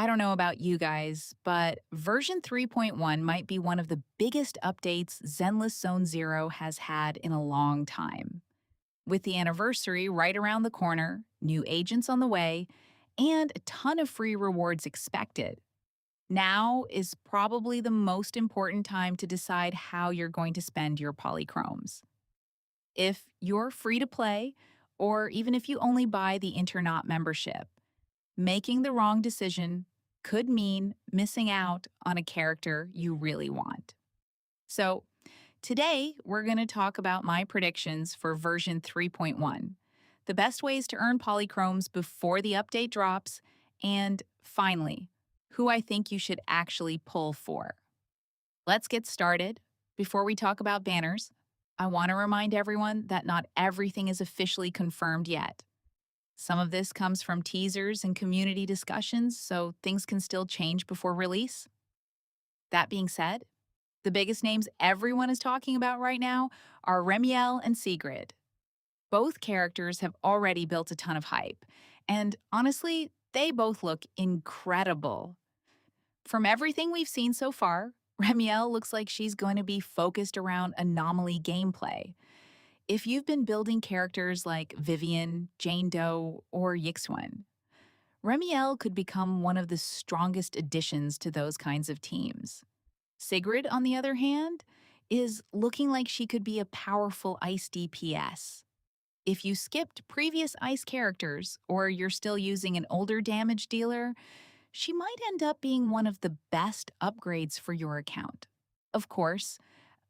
I don't know about you guys, but version 3.1 might be one of the biggest updates Zenless Zone Zero has had in a long time. With the anniversary right around the corner, new agents on the way, and a ton of free rewards expected, now is probably the most important time to decide how you're going to spend your polychromes. If you're free to play, or even if you only buy the Internaut membership, making the wrong decision could mean missing out on a character you really want. So, today we're going to talk about my predictions for version 3.1, the best ways to earn polychromes before the update drops, and finally, who I think you should actually pull for. Let's get started. Before we talk about banners, I want to remind everyone that not everything is officially confirmed yet. Some of this comes from teasers and community discussions, so things can still change before release. That being said, the biggest names everyone is talking about right now are Remiel and Sigrid. Both characters have already built a ton of hype, and honestly, they both look incredible. From everything we've seen so far, Remiel looks like she's going to be focused around anomaly gameplay. If you've been building characters like Vivian, Jane Doe, or Yixuan, Remiel could become one of the strongest additions to those kinds of teams. Sigrid, on the other hand, is looking like she could be a powerful ice DPS. If you skipped previous ice characters or you're still using an older damage dealer, she might end up being one of the best upgrades for your account. Of course,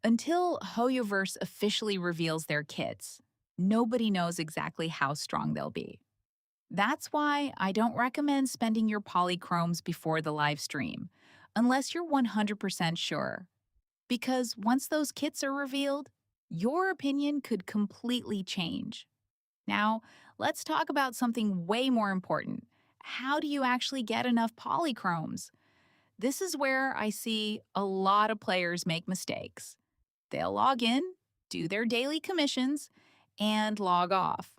until Hoyoverse officially reveals their kits, nobody knows exactly how strong they'll be. That's why I don't recommend spending your polychromes before the live stream, unless you're 100% sure. Because once those kits are revealed, your opinion could completely change. Now, let's talk about something way more important. How do you actually get enough polychromes? This is where I see a lot of players make mistakes. They'll log in, do their daily commissions, and log off.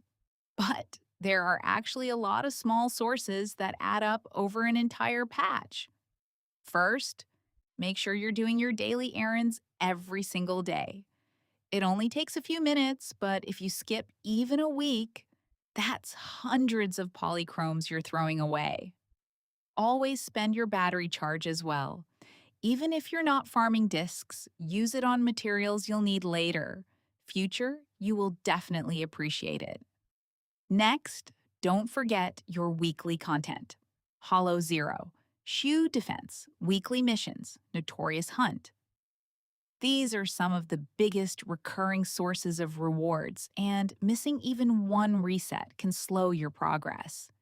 But there are actually a lot of small sources that add up over an entire patch. First, make sure you're doing your daily errands every single day. It only takes a few minutes, but if you skip even a week, that's hundreds of polychromes you're throwing away. Always spend your battery charge as well. Even if you're not farming discs, use it on materials you'll need later. Future, you will definitely appreciate it. Next, don't forget your weekly content. Hollow Zero, Shoe Defense, Weekly Missions, Notorious Hunt. These are some of the biggest recurring sources of rewards, and missing even one reset can slow your progress.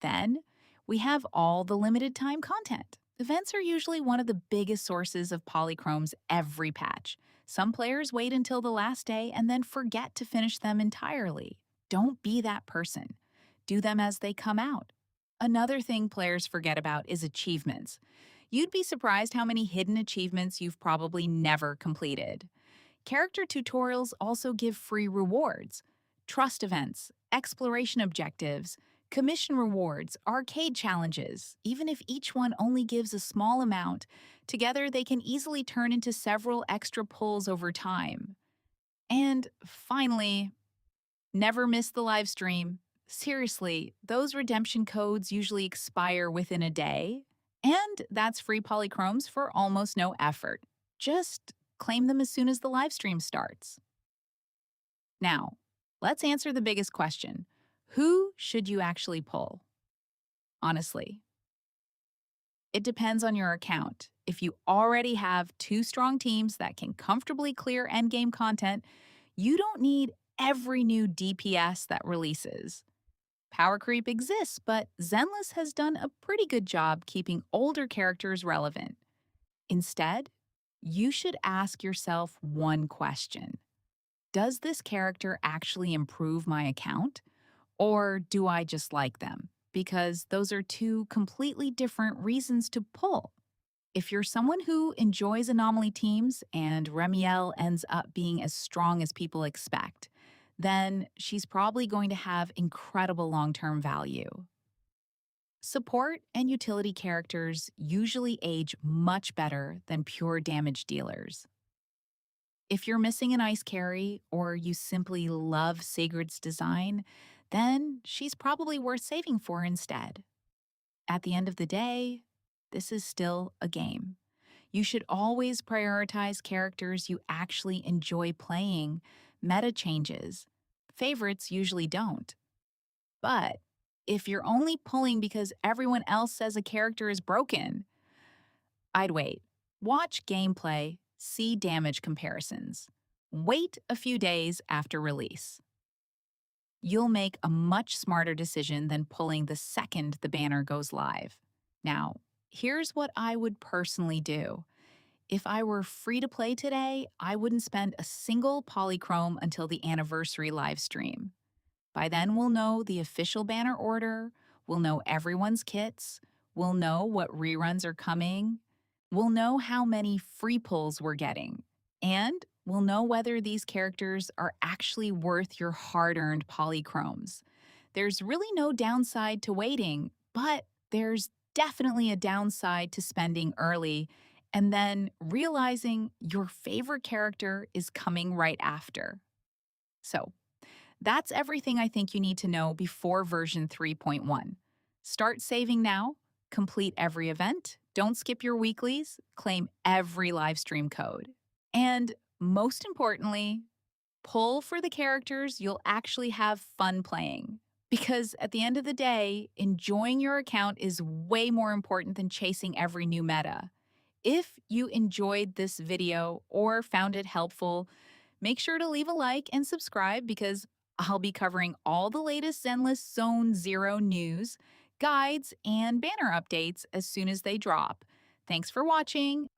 Then, we have all the limited time content. Events are usually one of the biggest sources of polychromes every patch. Some players wait until the last day and then forget to finish them entirely. Don't be that person. Do them as they come out. Another thing players forget about is achievements. You'd be surprised how many hidden achievements you've probably never completed. Character tutorials also give free rewards: trust events, exploration objectives, commission rewards, arcade challenges. Even if each one only gives a small amount, together they can easily turn into several extra pulls over time. And finally, never miss the live stream. Seriously, those redemption codes usually expire within a day, and that's free polychromes for almost no effort. Just claim them as soon as the live stream starts. Now, let's answer the biggest question. Who should you actually pull? Honestly, it depends on your account. If you already have two strong teams that can comfortably clear endgame content, you don't need every new DPS that releases. Power creep exists, but Zenless has done a pretty good job keeping older characters relevant. Instead, you should ask yourself one question. Does this character actually improve my account? Or do I just like them? Because those are two completely different reasons to pull. If you're someone who enjoys anomaly teams and Remiel ends up being as strong as people expect, then she's probably going to have incredible long-term value. Support and utility characters usually age much better than pure damage dealers. If you're missing an ice carry or you simply love Sigurd's design, then she's probably worth saving for instead. At the end of the day, this is still a game. You should always prioritize characters you actually enjoy playing. Meta changes. Favorites usually don't. But if you're only pulling because everyone else says a character is broken, I'd wait. Watch gameplay, see damage comparisons. Wait a few days after release. You'll make a much smarter decision than pulling the second the banner goes live. Now, here's what I would personally do. If I were free to play today, I wouldn't spend a single polychrome until the anniversary live stream. By then, we'll know the official banner order, we'll know everyone's kits, we'll know what reruns are coming, we'll know how many free pulls we're getting, and we'll know whether these characters are actually worth your hard-earned polychromes. There's really no downside to waiting, but there's definitely a downside to spending early and then realizing your favorite character is coming right after. So, that's everything I think you need to know before version 3.1. Start saving now, complete every event, don't skip your weeklies, claim every live stream code. And most importantly, pull for the characters you'll actually have fun playing. Because at the end of the day, enjoying your account is way more important than chasing every new meta. If you enjoyed this video or found it helpful, make sure to leave a like and subscribe because I'll be covering all the latest Zenless Zone Zero news, guides, and banner updates as soon as they drop. Thanks for watching.